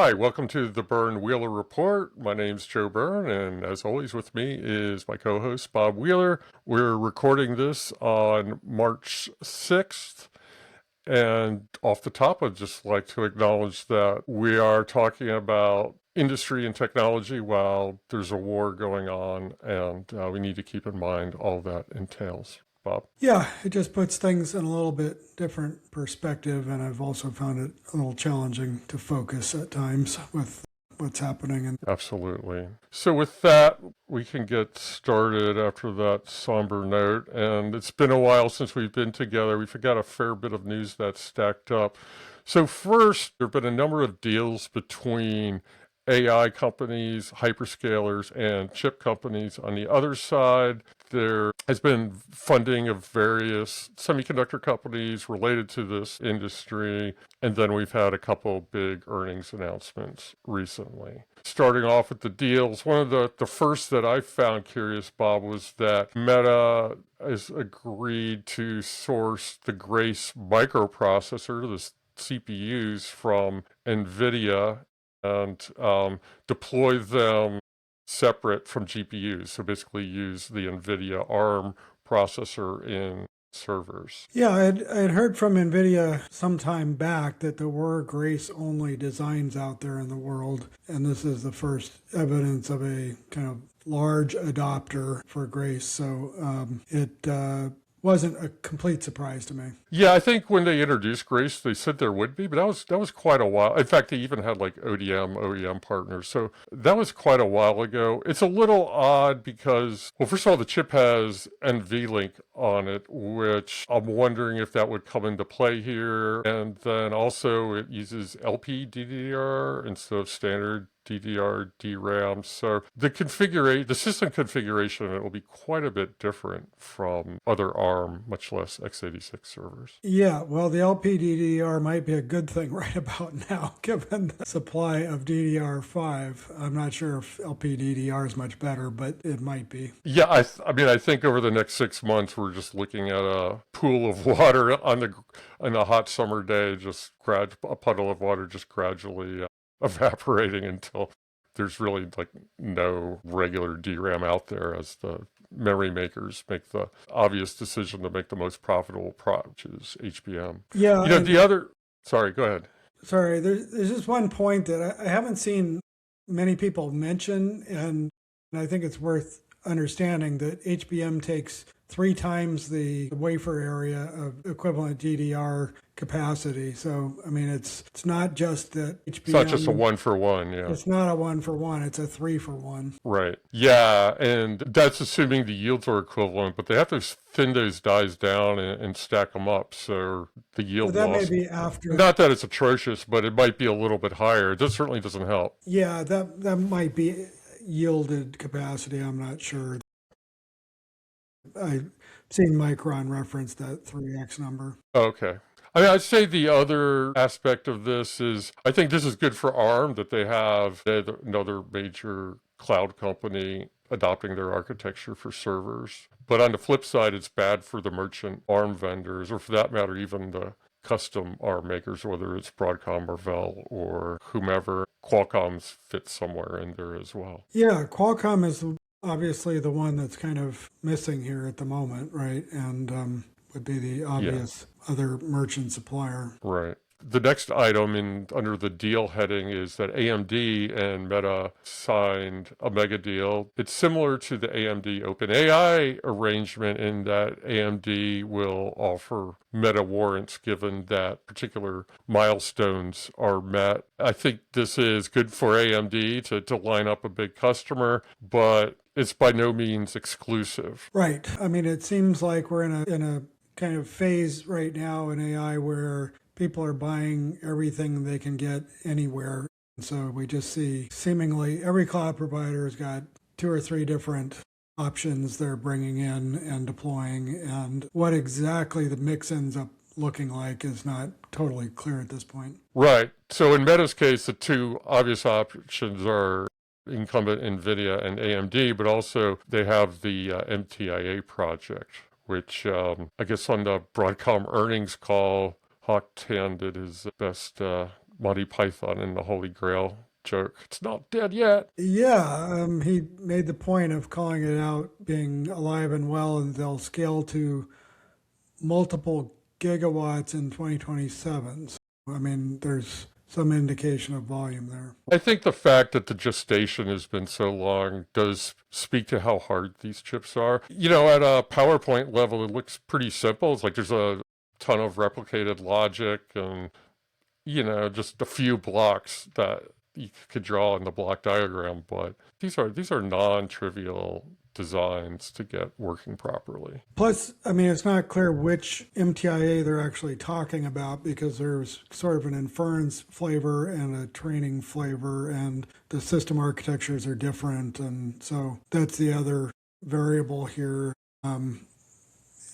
Hi, welcome to the Byrne-Wheeler Report. My name's Joe Byrne, and as always with me is my co-host Bob Wheeler. We're recording this on March 6th, and off the top, I'd just like to acknowledge that we are talking about industry and technology while there's a war going on, and we need to keep in mind all that entails. Bob? Yeah, it just puts things in a little bit different perspective, and I've also found it a little challenging to focus at times with what's happening. And Absolutely. So with that, we can get started after that somber note. And it's been a while since we've been together. We've got a fair bit of news that's stacked up. So first, there have been a number of deals between AI companies, hyperscalers, and chip companies. On the other side, there has been funding of various semiconductor companies related to this industry. And then we've had a couple big earnings announcements recently. Starting off with the deals, one of the first that I found curious, Bob, was that Meta has agreed to source the Grace microprocessor, the CPUs from Nvidia, and deploy them separate from GPUs. So basically use the Nvidia ARM processor in servers. yeah, I had heard from Nvidia some time back that there were Grace-only designs out there in the world, and this is the first evidence of a kind of large adopter for Grace. So it wasn't a complete surprise to me. Yeah, I think when they introduced Grace, they said there would be, but that was quite a while. In fact, they even had like OEM partners. So that was quite a while ago. It's a little odd because, well, first of all, the chip has NVLink on it, which I'm wondering if that would come into play here. And then also it uses LPDDR instead of standard DDR DRAM. So the system configuration of it will be quite a bit different from other ARM, much less x86 servers. Yeah, well, the LPDDR might be a good thing right about now, given the supply of DDR5. I'm not sure if LPDDR is much better, but it might be. Yeah, I mean, I think over the next 6 months, we're just looking at a pool of water on a hot summer day, a puddle of water just gradually evaporating until there's really like no regular DRAM out there as the memory makers make the obvious decision to make the most profitable product, which is HBM. Yeah, Sorry, go ahead. sorry, there's just one point that I haven't seen many people mention, and I think it's worth understanding that HBM takes 3 times the wafer area of equivalent DDR capacity. So, I mean, it's not just that HBM. It's not just a 1-for-1, yeah. It's not a 1-for-1, it's a 3-for-1. Right. Yeah, and that's assuming the yields are equivalent, but they have to thin those dies down and stack them up, so the yield But that may loss. be after. Not that it's atrocious, but it might be a little bit higher. That certainly doesn't help. Yeah, that might be yielded capacity. I'm not sure. I've seen Micron reference that 3x number. Okay. I mean, I'd say the other aspect of this is I think this is good for ARM that they have another major cloud company adopting their architecture for servers. But on the flip side, it's bad for the merchant ARM vendors, or for that matter, even the custom ARM makers, whether it's Broadcom or Vel or whomever. Qualcomm's fits somewhere in there as well. Yeah, Qualcomm is obviously the one that's kind of missing here at the moment, right? And would be the obvious other merchant supplier. Right. The next item under the deal heading is that AMD and Meta signed a mega deal. It's similar to the AMD-OpenAI arrangement in that AMD will offer Meta warrants given that particular milestones are met. I think this is good for AMD to line up a big customer, but it's by no means exclusive. Right. I mean, it seems like we're in a kind of phase right now in AI where people are buying everything they can get anywhere. So we just see seemingly every cloud provider has got 2 or 3 different options they're bringing in and deploying. And what exactly the mix ends up looking like is not totally clear at this point. Right. So in Meta's case, the 2 obvious options are incumbent Nvidia and AMD, but also they have the MTIA project, which I guess on the Broadcom earnings call, Hawk 10 did his best Monty Python and the Holy Grail joke. It's not dead yet. Yeah, he made the point of calling it out being alive and well, and they'll scale to multiple gigawatts in 2027. So, I mean, there's some indication of volume there. I think the fact that the gestation has been so long does speak to how hard these chips are. At a PowerPoint level, it looks pretty simple. It's like there's a ton of replicated logic and, just a few blocks that you could draw in the block diagram. But these are non-trivial designs to get working properly. Plus, I mean, it's not clear which MTIA they're actually talking about because there's sort of an inference flavor and a training flavor, and the system architectures are different. And so that's the other variable here,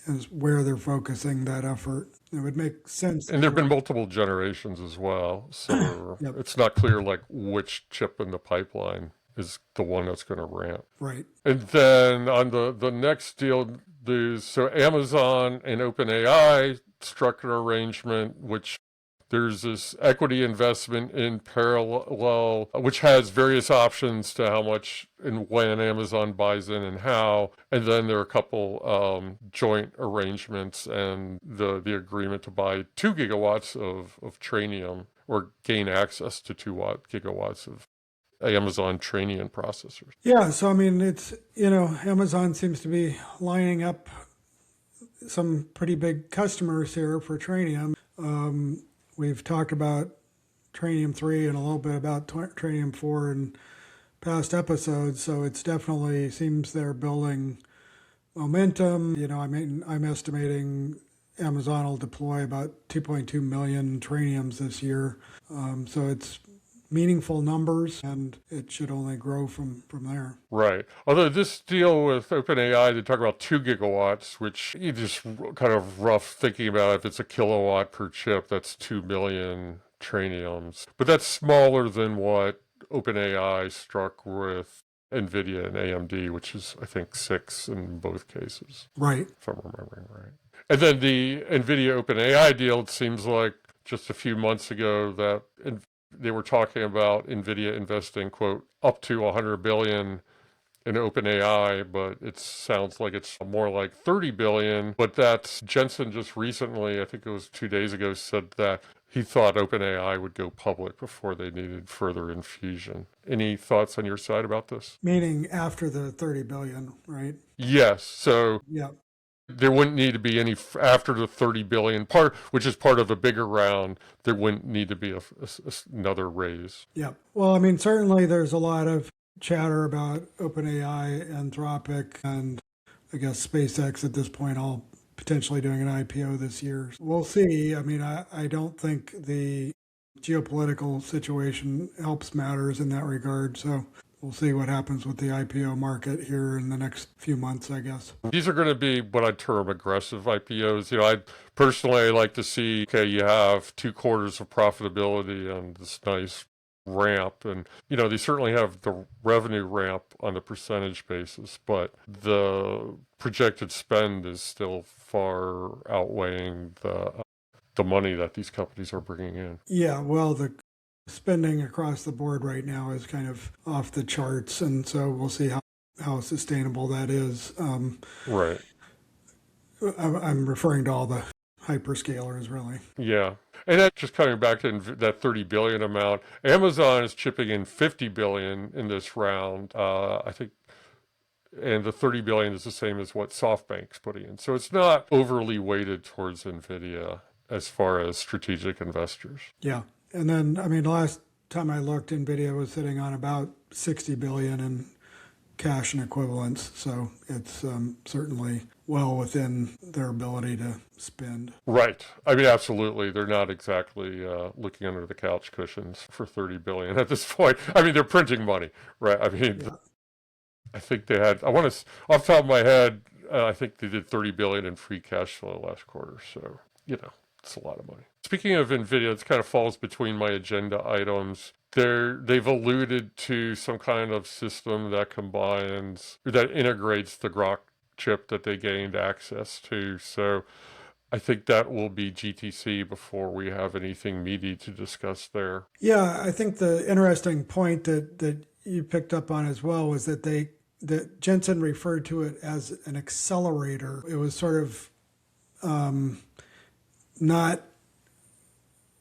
is where they're focusing that effort. It would make sense. And there have been multiple generations as well. So Yep. it's not clear like which chip in the pipeline is the one that's going to ramp. Right. And then on the next deal, so Amazon and OpenAI struck an arrangement, which there's this equity investment in parallel, which has various options to how much and when Amazon buys in and how. And then there are a couple joint arrangements and the agreement to buy 2 gigawatts of Trainium, or gain access to 2 gigawatts of Amazon Trainium processors. Yeah. So, I mean, it's, Amazon seems to be lining up some pretty big customers here for Trainium. We've talked about Trainium 3 and a little bit about Trainium 4 in past episodes, so it's definitely seems they're building momentum. I'm estimating Amazon will deploy about 2.2 million Trainiums this year. So it's meaningful numbers, and it should only grow from there. Right. Although this deal with OpenAI, they talk about 2 gigawatts, which you just kind of rough thinking about if it's a kilowatt per chip, that's 2 million Trainiums. But that's smaller than what OpenAI struck with Nvidia and AMD, which is, I think, 6 in both cases. Right. If I'm remembering right. And then the Nvidia OpenAI deal, it seems like just a few months ago that they were talking about Nvidia investing, quote, up to 100 billion in OpenAI, but it sounds like it's more like 30 billion. But that's Jensen just recently, I think it was 2 days ago, said that he thought OpenAI would go public before they needed further infusion. Any thoughts on your side about this? Meaning after the 30 billion, right? Yes. So Yeah. there wouldn't need to be any after the 30 billion part, which is part of a bigger round. There wouldn't need to be another raise. Yeah. Well, I mean, certainly there's a lot of chatter about OpenAI, Anthropic, and I guess SpaceX at this point all potentially doing an IPO this year. We'll see. I mean, I don't think the geopolitical situation helps matters in that regard. So we'll see what happens with the IPO market here in the next few months, I guess. These are going to be what I'd term aggressive IPOs. I personally like to see, okay, you have 2 quarters of profitability and this nice ramp. And, they certainly have the revenue ramp on a percentage basis, but the projected spend is still far outweighing the money that these companies are bringing in. Yeah, well, the spending across the board right now is kind of off the charts, and so we'll see how sustainable that is. Right. I'm referring to all the hyperscalers, really. Yeah. And that just coming back to that 30 billion amount, Amazon is chipping in 50 billion in this round, I think, and the 30 billion is the same as what SoftBank's putting in. So it's not overly weighted towards Nvidia as far as strategic investors. Yeah. And then, I mean, last time I looked, Nvidia was sitting on about 60 billion in cash and equivalents. So it's certainly well within their ability to spend. Right. I mean, absolutely. They're not exactly looking under the couch cushions for 30 billion at this point. I mean, they're printing money, right? I mean, yeah. I think they had, off the top of my head, I think they did 30 billion in free cash flow last quarter. So, it's a lot of money. Speaking of Nvidia, it kind of falls between my agenda items. They've alluded to some kind of system that integrates the Groq chip that they gained access to. So I think that will be GTC before we have anything meaty to discuss there. Yeah, I think the interesting point that you picked up on as well was that Jensen referred to it as an accelerator. It was sort of not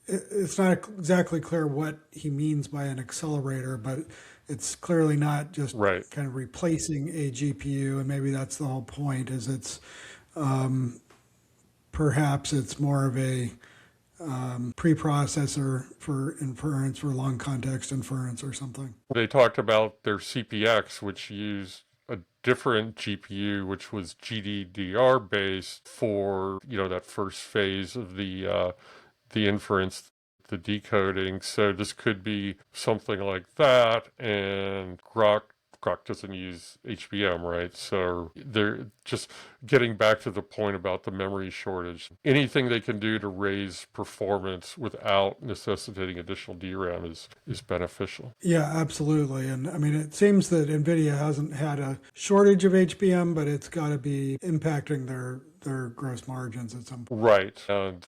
it's not exactly clear what he means by an accelerator, but it's clearly not just Right. kind of replacing a GPU, and maybe that's the whole point. Is it's perhaps it's more of a preprocessor for inference, for long context inference or something. They talked about their CPX, which used a different GPU, which was GDDR based for, that first phase of the inference, the decoding. So this could be something like that. And Groq doesn't use HBM, right? So they're just getting back to the point about the memory shortage. Anything they can do to raise performance without necessitating additional DRAM is beneficial. Yeah, absolutely. And I mean, it seems that NVIDIA hasn't had a shortage of HBM, but it's got to be impacting their gross margins at some point. Right. And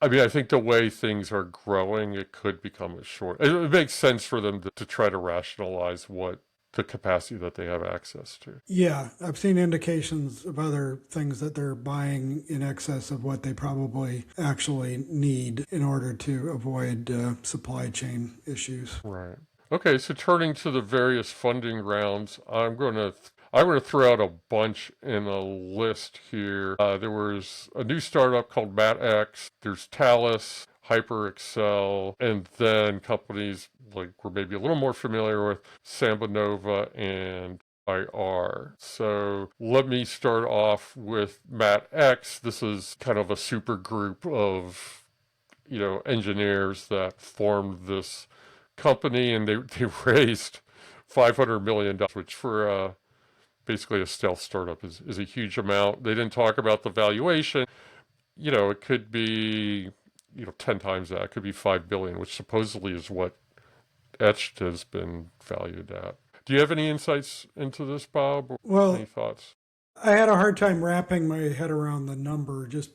I mean, I think the way things are growing, it could become a short. It makes sense for them to try to rationalize what the capacity that they have access to. Yeah, I've seen indications of other things that they're buying in excess of what they probably actually need in order to avoid supply chain issues. Right. Okay, so turning to the various funding rounds, I'm going to throw out a bunch in a list here. There was a new startup called MatX. There's Taalas, HyperAccel, and then companies like we're maybe a little more familiar with, SambaNova and IR. So let me start off with MatX. This is kind of a super group of engineers that formed this company, and they raised $500 million, which for basically a stealth startup is a huge amount. They didn't talk about the valuation. It could be 10 times that. It could be 5 billion, which supposedly is what Etched has been valued at. Do you have any insights into this, Bob? Or any Well, thoughts? I had a hard time wrapping my head around the number, just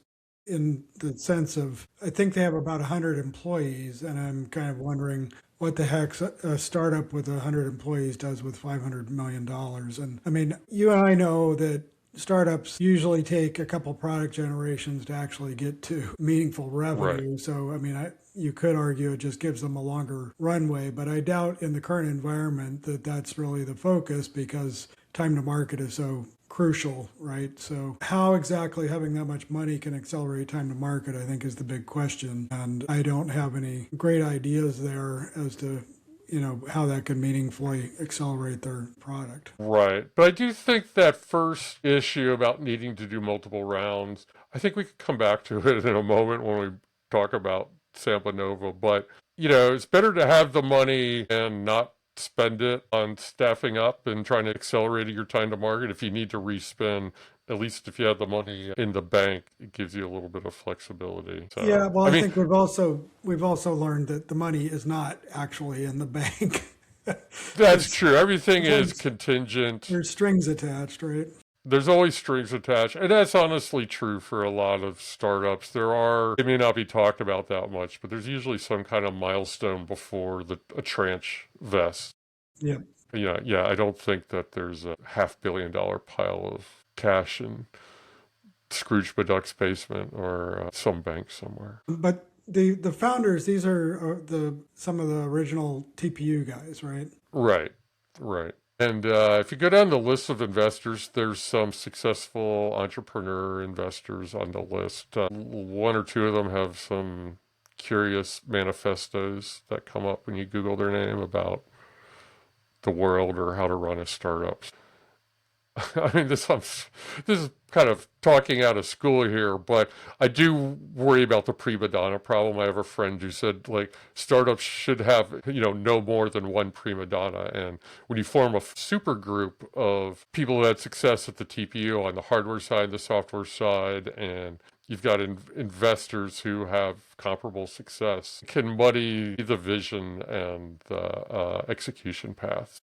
in the sense of I think they have about 100 employees, and I'm kind of wondering what the heck a startup with 100 employees does with $500 million. And I mean, you and I know that startups usually take a couple product generations to actually get to meaningful Right. revenue. So, I mean, you could argue it just gives them a longer runway, but I doubt in the current environment that that's really the focus because time to market is so crucial, right? So how exactly having that much money can accelerate time to market, I think is the big question. And I don't have any great ideas there as to, how that could meaningfully accelerate their product. Right. But I do think that first issue about needing to do multiple rounds, I think we could come back to it in a moment when we talk about SambaNova. But, it's better to have the money and not spend it on staffing up and trying to accelerate your time to market. If you need to respend, at least if you have the money in the bank, it gives you a little bit of flexibility. Yeah, So, well, I I mean, think we've also learned that the money is not actually in the bank. that's there's, true. Everything is there's contingent. there's strings attached, right? There's always strings attached, and that's honestly true for a lot of startups. It may not be talked about that much, but there's usually some kind of milestone before a tranche vests. Yeah. Yeah, yeah, I don't think that there's a $500 million pile of cash in Scrooge McDuck's basement or some bank somewhere. But the founders, these are the some of the original TPU guys, right? Right, right. And if you go down the list of investors, there's some successful entrepreneur investors on the list. One or two of them have some curious manifestos that come up when you Google their name about the world or how to run a startup. I mean, this is kind of talking out of school here, but I do worry about the prima donna problem. I have a friend who said, like, startups should have, no more than one prima donna. And when you form a super group of people who had success at the TPU on the hardware side, the software side, and you've got investors who have comparable success, it can muddy the vision and the execution path.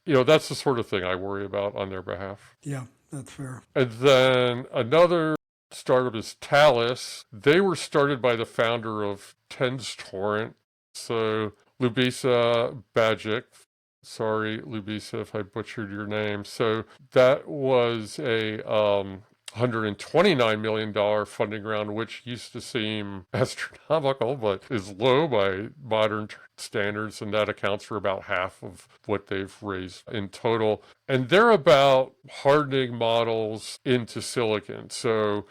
That's the sort of thing I worry about on their behalf. Yeah. That's fair. And then another startup is Taalas. They were started by the founder of TensTorrent. So Lubisa Bajic. Sorry, Lubisa, if I butchered your name. So that was a $129 million funding round, which used to seem astronomical, but is low by modern standards, and that accounts for about half of what they've raised in total. And they're about hardening models into silicon. So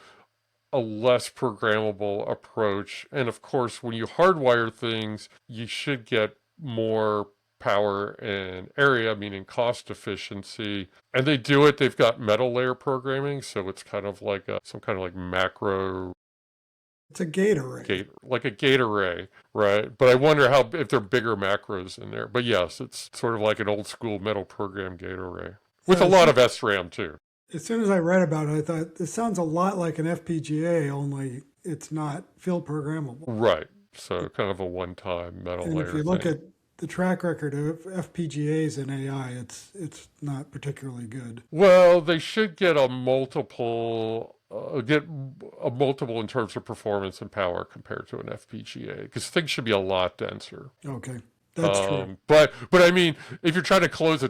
a less programmable approach. And of course, when you hardwire things, you should get more power and area, meaning cost efficiency. And they do it, they've got metal layer programming, so it's kind of like some kind of like macro It's a gate array. gate, like a gate array, right? But I wonder how if there are bigger macros in there. But yes, it's sort of like an old school metal program gate array with Yeah, a lot of SRAM too. as soon as I read about it, I thought this sounds a lot like an FPGA, only it's not field programmable. Right. So kind of a one-time metal And if layer you look thing. at the track record of FPGAs in AI, it's not particularly good. Well, they should get a multiple in terms of performance and power compared to an FPGA because things should be a lot denser. Okay, that's true. But I mean, if you're trying to close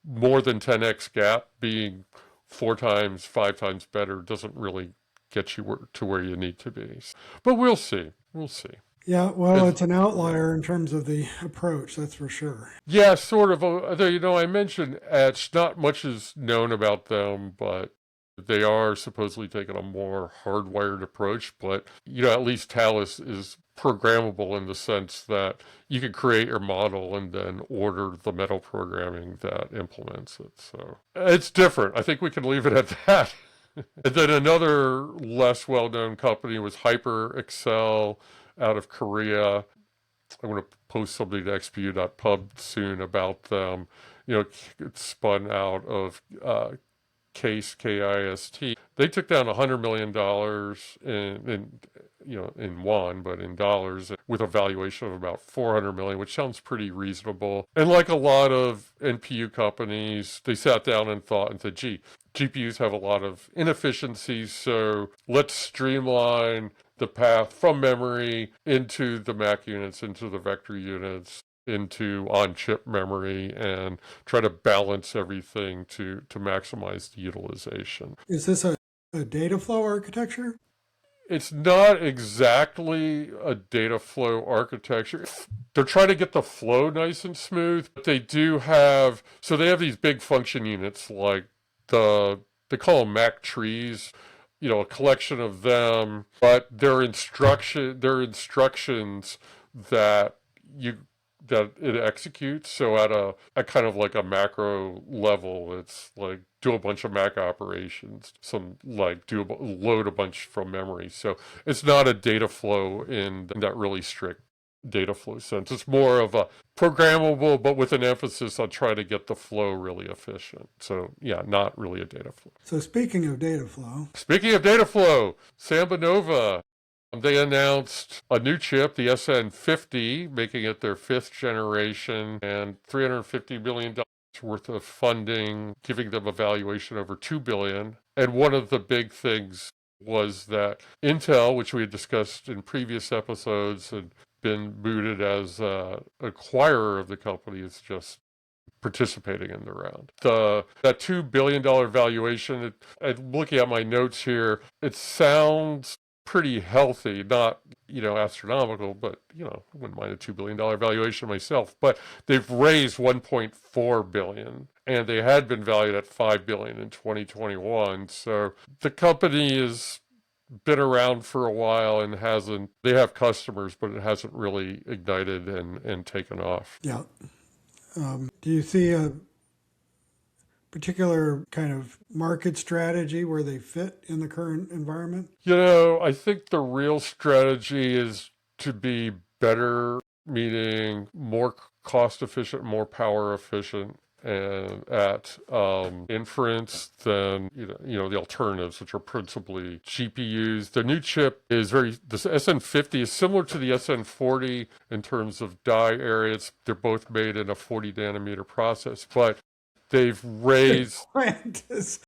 more than 10x gap, being 4 times, 5 times better doesn't really get you to where you need to be. But we'll see. We'll see. Yeah, well, As it's an outlier in terms of the approach, that's for sure. Yeah, sort of. I mentioned Etch. Not much is known about them, but they are supposedly taking a more hardwired approach. But at least Taalas is programmable in the sense that you can create your model and then order the metal programming that implements it. So it's different. I think we can leave it at that. And then another less well-known company was HyperAccel out of Korea. I'm going to post something to xpu.pub soon about them. It's spun out of Case KIST. They took down $100 million in won, but in dollars, with a valuation of about 400 million, which sounds pretty reasonable. And like a lot of NPU companies, they sat down and thought and said, "Gee, GPUs have a lot of inefficiencies, so let's streamline the path from memory into the MAC units, into the vector units, into on-chip memory, and try to balance everything to maximize the utilization." Is this a data flow architecture? It's not exactly a data flow architecture. They're trying to get the flow nice and smooth, but they they have these big function units like they call them MAC trees, a collection of them, but they're instructions that you that it executes. So at kind of like a macro level, it's like do a bunch of Mac operations, load a bunch from memory. So it's not a data flow in that really strict data flow sense. It's more of a programmable, but with an emphasis on trying to get the flow really efficient. So yeah, not really a data flow. So speaking of data flow, SambaNova, they announced a new chip, the SN50, making it their 5th generation, and $350 million worth of funding, giving them a valuation over $2 billion. And one of the big things was that Intel, which we had discussed in previous episodes, had been mooted as an acquirer of the company, is just participating in the round. That $2 billion valuation, looking at my notes here, it sounds pretty healthy, not astronomical, but I wouldn't mind a $2 billion valuation myself. But they've raised $1.4 billion, and they had been valued at $5 billion in 2021. So the company has been around for a while and they have customers, but it hasn't really ignited and taken off. yeah. Do you see a particular kind of market strategy where they fit in the current environment? I think the real strategy is to be better, meaning more cost efficient, more power efficient, and at inference than the alternatives, which are principally GPUs. The new chip is the SN50 is similar to the SN40 in terms of die areas. They're both made in a 40 nanometer process, but they've raised. Plant is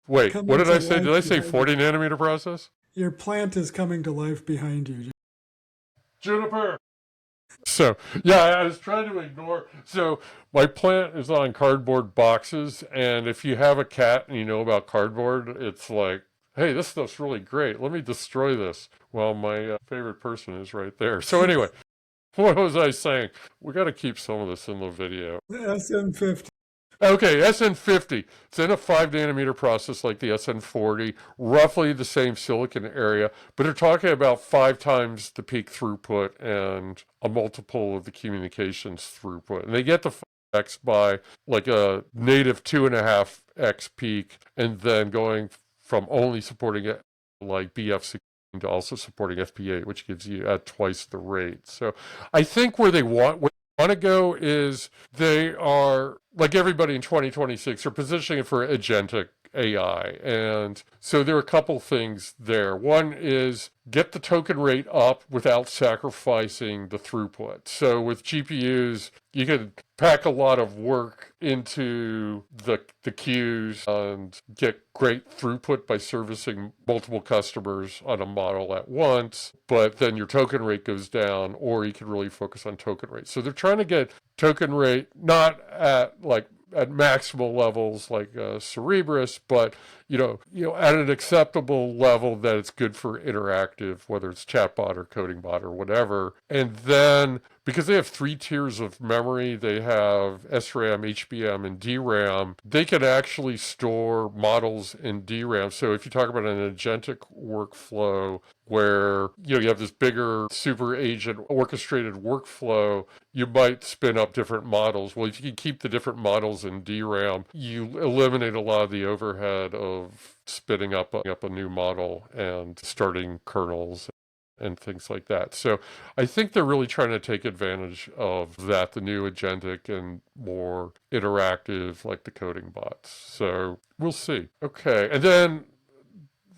Wait, what coming did to I say? Did life I say behind you. 40 nanometer process? Your plant is coming to life behind you. Juniper. So, yeah, I was trying to ignore. So, my plant is on cardboard boxes, and if you have a cat and you know about cardboard, it's like, hey, this stuff's really great. Let me destroy this. Well, my favorite person is right there. So, anyway, what was I saying? We got to keep some of this in the video. SM50. Okay, SN50. It's in a 5 nanometer process like the SN40, roughly the same silicon area, but they're talking about 5 times the peak throughput and a multiple of the communications throughput. And they get the 5x by like a native 2.5x peak, and then going from only supporting it like BF16 to also supporting FP8, which gives you at twice the rate. So I think where they want to go is they are, like everybody in 2026, are positioning it for agentic AI. And so there are a couple things there. One is get the token rate up without sacrificing the throughput. So with GPUs, you can pack a lot of work into the queues and get great throughput by servicing multiple customers on a model at once, but then your token rate goes down, or you can really focus on token rate. So they're trying to get token rate not at like at maximal levels like Cerebrus, but at an acceptable level that it's good for interactive, whether it's chatbot or coding bot or whatever. And then because they have 3 tiers of memory, they have SRAM, HBM, and DRAM, they can actually store models in DRAM. So if you talk about an agentic workflow where you have this bigger super agent orchestrated workflow, you might spin up different models. Well, if you can keep the different models in DRAM, you eliminate a lot of the overhead of spinning up a new model and starting kernels and things like that. So I think they're really trying to take advantage of that, the new agentic and more interactive like the coding bots. So we'll see. Okay. And then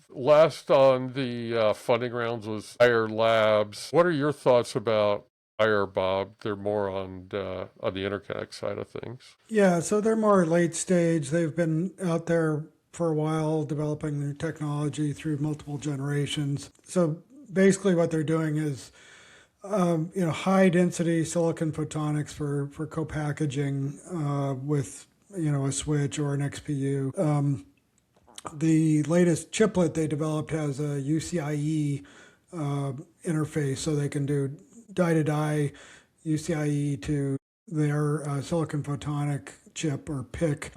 last on the funding rounds was Ayar Labs. What are your thoughts about Ayar, Bob? They're more on the interconnect side of things. Yeah, so they're more late stage. They've been out there for a while developing their technology through multiple generations. So basically what they're doing is high density silicon photonics for co-packaging with a switch or an XPU. The latest chiplet they developed has a UCIe interface, so they can do die-to-die UCIe to their silicon photonic chip or PIC.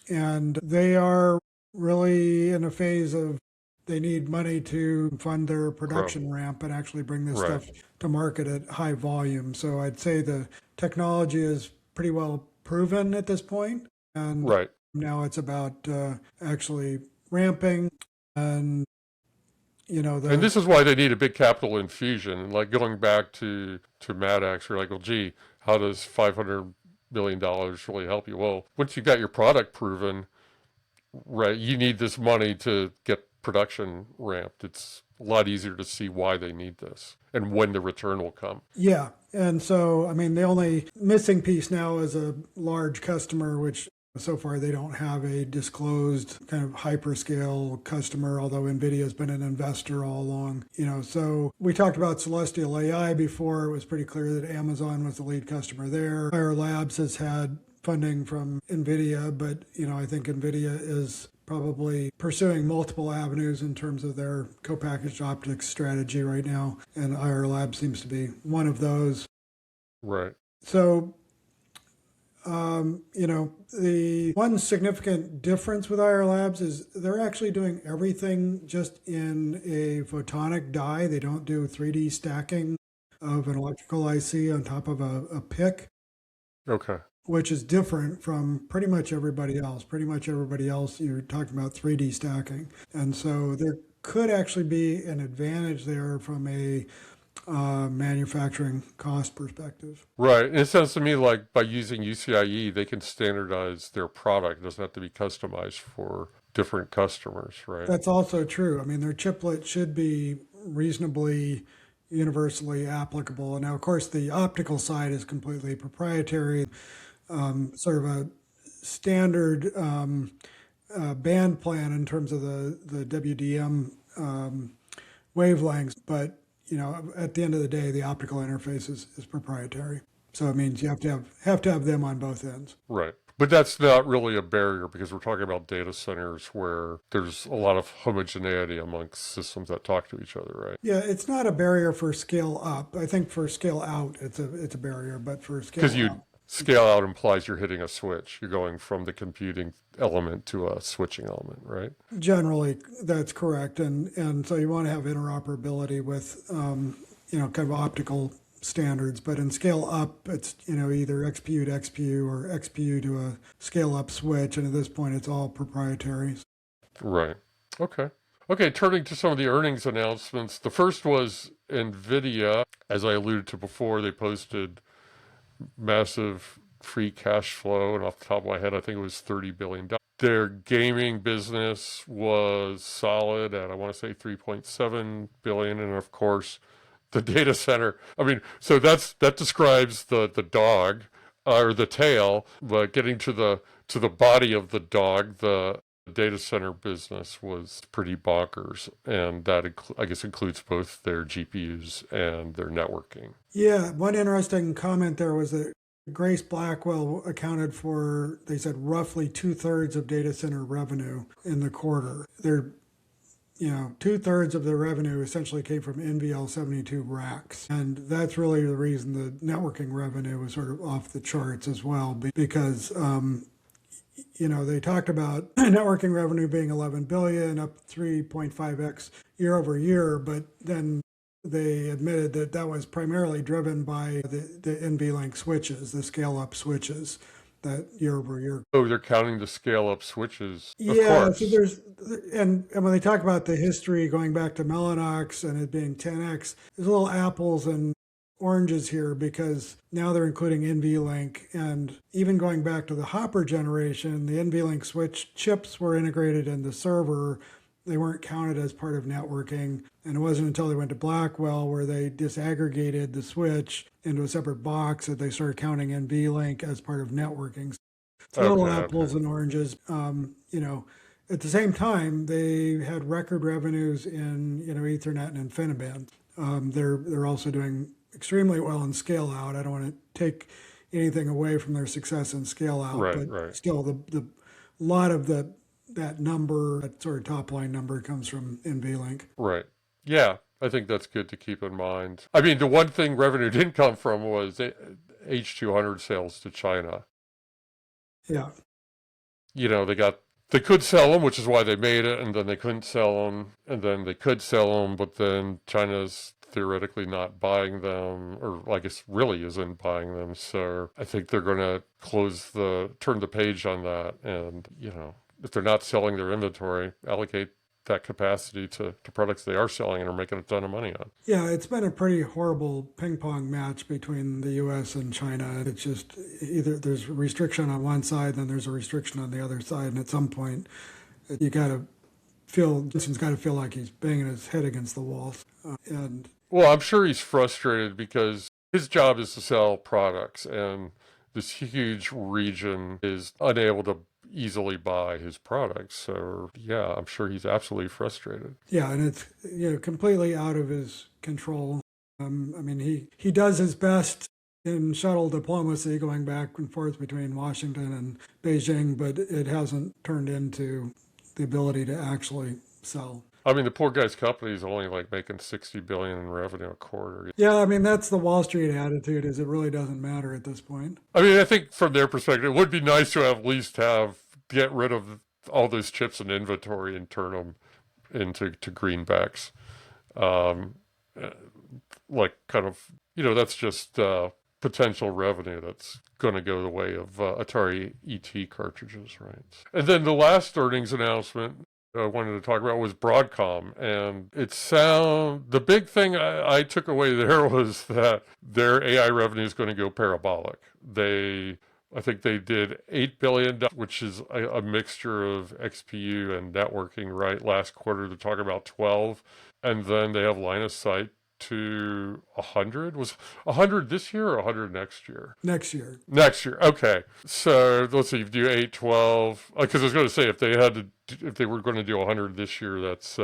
And they are really in a phase of they need money to fund their production ramp and actually bring this Right. stuff to market at high volume. So I'd say the technology is pretty well proven at this point, and Right. now it's about actually ramping. And And this is why they need a big capital infusion. And like going back to MatX, you're like, well, gee, how does $500 million really help you? Well, once you've got your product proven, right, you need this money to get production ramped. It's a lot easier to see why they need this and when the return will come. yeah, and so I mean the only missing piece now is a large customer, which so far they don't have a disclosed kind of hyperscale customer, although Nvidia has been an investor all along. So we talked about Celestial AI before. It was pretty clear that Amazon was the lead customer there. Ayar Labs has had funding from Nvidia, but I think Nvidia is probably pursuing multiple avenues in terms of their co-packaged optics strategy right now, and Ayar Labs seems to be one of those. Right. So the one significant difference with Ayar Labs is they're actually doing everything just in a photonic die. They don't do 3D stacking of an electrical IC on top of a PIC. Okay. Which is different from pretty much everybody else. Pretty much everybody else, you're talking about 3D stacking. And so there could actually be an advantage there from a manufacturing cost perspective. Right. And it sounds to me like by using UCIe, they can standardize their product. It doesn't have to be customized for different customers, right? That's also true. I mean, their chiplet should be reasonably universally applicable. Now, of course, the optical side is completely proprietary, sort of a standard band plan in terms of the WDM wavelengths, but at the end of the day, the optical interface is proprietary. So it means you have to have them on both ends. Right. But that's not really a barrier because we're talking about data centers where there's a lot of homogeneity amongst systems that talk to each other, right? Yeah, it's not a barrier for scale up. I think for scale out, it's a barrier, but for Because scale you up, scale out implies you're hitting a switch. You're going from the computing element to a switching element, right? generally that's correct. And so you want to have interoperability with kind of optical standards, but in scale up, it's either XPU to XPU or XPU to a scale up switch, and at this point, it's all proprietary. Right. Okay. Okay, turning to some of the earnings announcements. The first was Nvidia. As I alluded to before, they posted massive free cash flow, and off the top of my head, I think it was $30 billion. Their gaming business was solid at, I want to say, 3.7 billion, and of course, the data center. I mean, so that describes the dog or the tail, but getting to the body of the dog, the data center business was pretty bonkers, and that I guess includes both their GPUs and their networking. Yeah, one interesting comment there was that Grace Blackwell accounted for, they said, roughly 2/3 of data center revenue in the quarter. They're 2/3 of the revenue essentially came from NVL72 racks. And that's really the reason the networking revenue was sort of off the charts as well, because, they talked about networking revenue being 11 billion, up 3.5x year over year, but then they admitted that that was primarily driven by the NVLink switches, the scale up switches, that year over year. Oh, they're counting the scale up switches. Of Yeah, so course. and when they talk about the history going back to Mellanox and it being 10x, there's little apples and oranges here because now they're including NVLink, and even going back to the Hopper generation, the NVLink switch chips were integrated in the server. They weren't counted as part of networking, and it wasn't until they went to Blackwell where they disaggregated the switch into a separate box that they started counting NVLink as part of networking. It's little Okay. apples and oranges. At the same time, they had record revenues in Ethernet and InfiniBand. They're also doing extremely well in scale out. I don't want to take anything away from their success in scale out, Right, but right, still, the lot of that number, that sort of top line number, comes from NVLink. right. Yeah, I think that's good to keep in mind. I mean, the one thing revenue didn't come from was H200 sales to China. Yeah, They could sell them, which is why they made it, and then they couldn't sell them, and then they could sell them, but then China's theoretically not buying them, or I guess really isn't buying them. So I think they're going to turn the page on that, and if they're not selling their inventory, allocate that capacity to products they are selling and are making a ton of money on. yeah. It's been a pretty horrible ping pong match between the U.S. and China. It's just either there's a restriction on one side, then there's a restriction on the other side, and at some point, you got to Johnson's got to feel like he's banging his head against the wall. And Well, I'm sure he's frustrated because his job is to sell products, and this huge region is unable to easily buy his products. So, yeah, I'm sure he's absolutely frustrated. yeah, and it's completely out of his control. I mean, he does his best in shuttle diplomacy, going back and forth between Washington and Beijing, but it hasn't turned into the ability to actually sell. I mean, the poor guy's company is only like making 60 billion in revenue a quarter. Yeah, I mean that's the Wall Street attitude. Is it really doesn't matter at this point? I mean, I think from their perspective, it would be nice to at least get rid of all those chips in inventory and turn them into greenbacks. Um, uh, like kind of, that's just potential revenue that's going to go the way of Atari ET cartridges, right? And then the last earnings announcement I wanted to talk about was Broadcom, and the big thing I took away there was that their AI revenue is going to go parabolic. I think they did $8 billion, which is a mixture of XPU and networking, right? Last quarter, they're talking about 12, and then they have line of sight to 100. Was 100 this year or 100 next year? Next year. Next year. Okay. So let's see. If you do 812, because I was going to say if they were going to do 100 this year, that's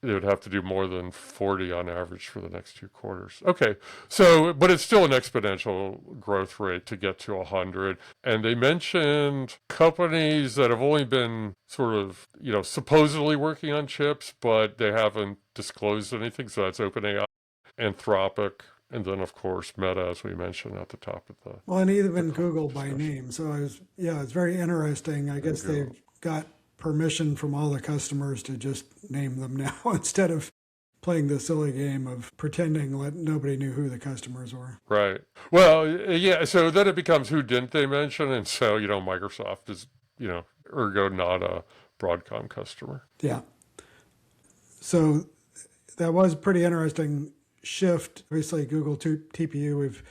they would have to do more than 40 on average for the next 2 quarters. Okay. So, but it's still an exponential growth rate to get to 100. And they mentioned companies that have only been sort of, supposedly working on chips, but they haven't disclosed anything. So that's OpenAI, Anthropic, and then, of course, Meta, as we mentioned at the top of the. Well, and even Google by name. So it's very interesting. I guess they've got permission from all the customers to just name them now instead of playing the silly game of pretending that nobody knew who the customers were. Right. Well, yeah. So then it becomes who didn't they mention? And so, Microsoft is, ergo not a Broadcom customer. Yeah. So that was a pretty interesting shift. Obviously, Google TPU, we've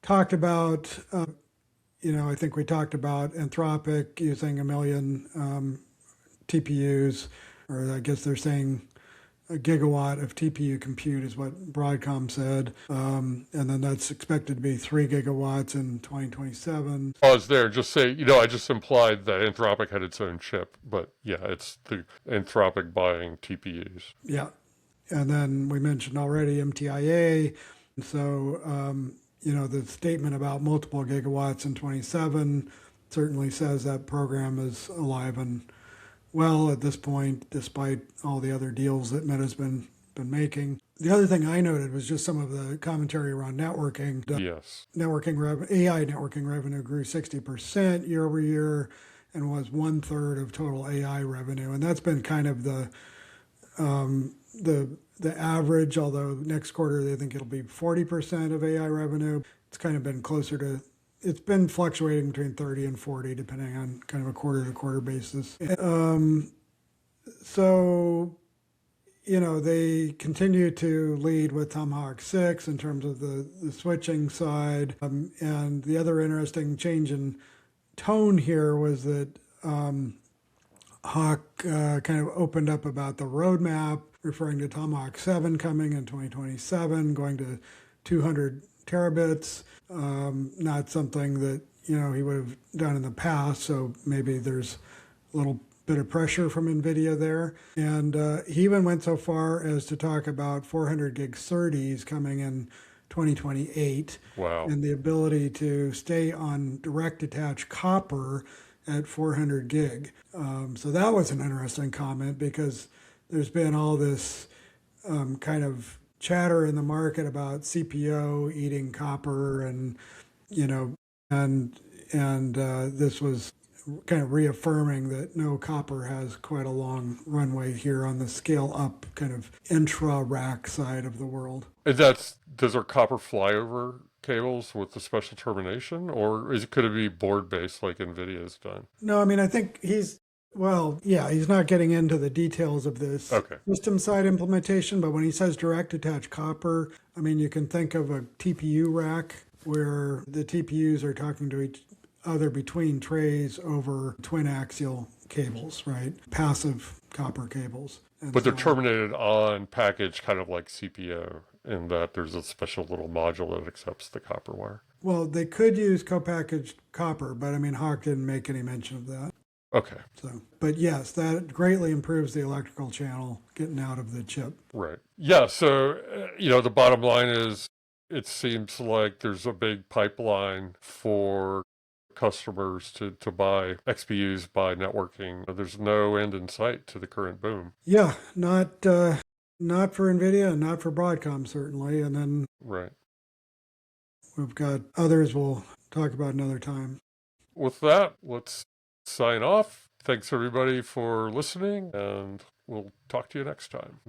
talked about, I think we talked about Anthropic using 1 million TPUs, or I guess they're saying a gigawatt of TPU compute is what Broadcom said. And then that's expected to be 3 gigawatts in 2027. Pause there. Just say, I just implied that Anthropic had its own chip, but yeah, it's the Anthropic buying TPUs. Yeah. And then we mentioned already MTIA. So, the statement about multiple gigawatts in 27 certainly says that program is alive and well at this point, despite all the other deals that Meta's been making. The other thing I noted was just some of the commentary around networking. Yes. AI networking revenue grew 60% year over year and was 1/3 of total AI revenue. And that's been kind of the average, although next quarter they think it'll be 40% of AI revenue. It's kind of been it's been fluctuating between 30 and 40, depending on kind of a quarter-to-quarter basis. So, they continue to lead with Tomahawk 6 in terms of the switching side. And the other interesting change in tone here was that Hawk kind of opened up about the roadmap, referring to Tomahawk 7 coming in 2027, going to 200 terabits. Not something that, he would have done in the past. So maybe there's a little bit of pressure from Nvidia there. And he even went so far as to talk about 400 gig SerDes coming in 2028. Wow. And the ability to stay on direct attach copper at 400 gig. So that was an interesting comment because there's been all this kind of chatter in the market about CPO eating copper and, this was kind of reaffirming that no, copper has quite a long runway here on the scale up kind of intra-rack side of the world. And those are copper flyover cables with the special termination, or could it be board-based like NVIDIA's done? No, I think he's not getting into the details of this system side implementation, but when he says direct attach copper, you can think of a TPU rack where the TPUs are talking to each other between trays over twin axial cables, right? Passive copper cables. But they're terminated on package, kind of like CPO, in that there's a special little module that accepts the copper wire. Well, they could use co-packaged copper, but Hawk didn't make any mention of that. Okay. So, but yes, that greatly improves the electrical channel getting out of the chip. Right. Yeah. So, the bottom line is it seems like there's a big pipeline for customers to buy XPUs, buy networking. There's no end in sight to the current boom. Yeah, not for NVIDIA and not for Broadcom, certainly. And then we've got others we'll talk about another time. With that, let's sign off. Thanks, everybody, for listening, and we'll talk to you next time.